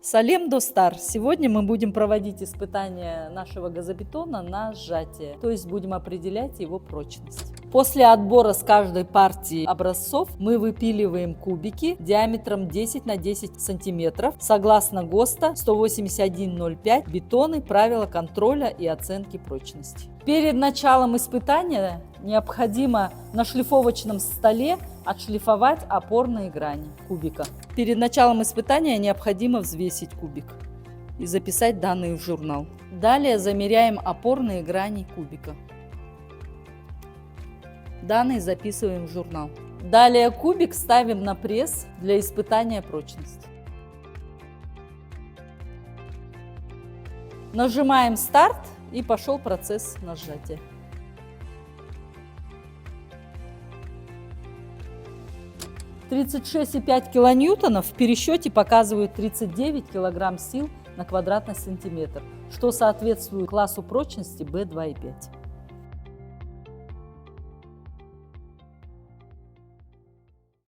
Салем Достар! Сегодня мы будем проводить испытание нашего газобетона на сжатие, то есть будем определять его прочность. После отбора с каждой партии образцов мы выпиливаем кубики диаметром 10 на 10 сантиметров согласно ГОСТа 181.05 бетоны, правила контроля и оценки прочности. Перед началом испытания необходимо на шлифовочном столе отшлифовать опорные грани кубика. Перед началом испытания необходимо взвесить кубик и записать данные в журнал. Далее замеряем опорные грани кубика. Данные записываем в журнал. Далее кубик ставим на пресс для испытания прочности. Нажимаем старт и пошел процесс на сжатие. «36,5 килоньютонов» в пересчете показывают 39 килограмм сил на квадратный сантиметр, что соответствует классу прочности B2,5.